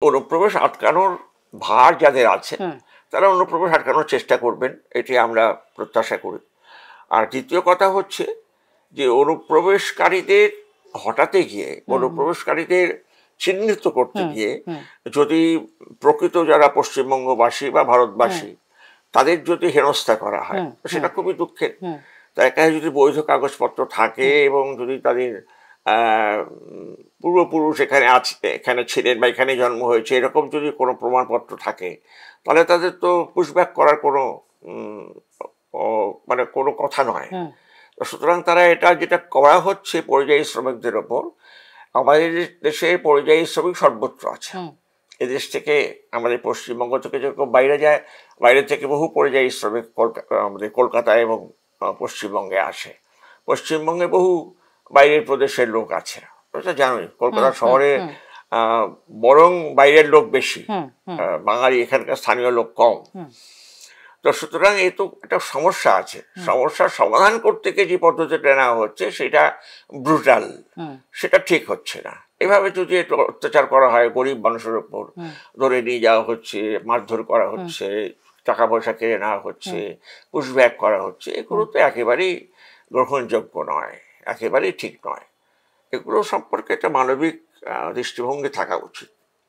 অনুপ্রবেশ আটকানোর ভার যাদের আছে হুম, তারা অনুপ্রবেশ আটকানোর চেষ্টা করবেন, এটি আমরা প্রত্যাশা করি। আর দ্বিতীয় কথা হচ্ছে যে অনুপ্রবেশকারীদের হটাতে গিয়ে, অনুপ্রবেশকারীদের চিহ্নিত করতে হুম, গিয়ে হুম, যদি প্রকৃত যারা পশ্চিমবঙ্গবাসী বা ভারতবাসী তাদের যদি হেনস্থা করা হয়, হুম, তো সেটা খুবই দুঃখের। হুম, তার কাছে যদি বৈধ কাগজপত্র থাকে এবং যদি তাদের পূর্বপুরুষ এখানে আছে, এখানে ছিলেন বা এখানে জন্ম হয়েছে, এরকম যদি কোনো প্রমাণপত্র থাকে, তাহলে তাদের তো পুশব্যাক করার কোনো উম, মানে কোনো কথা নয়। হুম, তো সুতরাং তারা এটা যেটা করা হচ্ছে পরিযায়ী শ্রমিকদের ওপর, আমাদের দেশে পরিযায়ী শ্রমিক সর্বত্র আছে। হুম, এদেশ থেকে, আমাদের পশ্চিমবঙ্গ থেকে যেরকম বাইরে যায়, বাইরে থেকে বহু পরিযায়ী শ্রমিক আমাদের কলকাতায় এবং পশ্চিমবঙ্গে আসে। পশ্চিমবঙ্গে বহু বাইরের প্রদেশের লোক আছে, এটা জানোই। হুম, কলকাতা হুম, শহরে হুম, বরং বাইরের লোক বেশি, হুম, হুম, বাঙালি এখানকার স্থানীয় লোক কম। হুম, তো সুতরাং এই তো একটা সমস্যা আছে। হুম, সমস্যার সমাধান করতে গিয়ে যে পদ্ধতিটা নেওয়া হচ্ছে সেটা ব্রুটাল, হুম, সেটা ঠিক হচ্ছে না। এভাবে যদি একটু অত্যাচার করা হয় গরিব মানুষের উপর, হুম, ধরে নিয়ে যাওয়া হচ্ছে, মারধর করা হুম, হচ্ছে, টাকা পয়সা কেড়ে নেওয়া হচ্ছে, হুম, পুশব্যাক করা হচ্ছে, এগুলো হুম। তো একেবারেই গ্রহণযোগ্য নয়, একেবারেই ঠিক নয়। এগুলো সম্পর্কে একটা মানবিক দৃষ্টিভঙ্গি থাকা উচিত।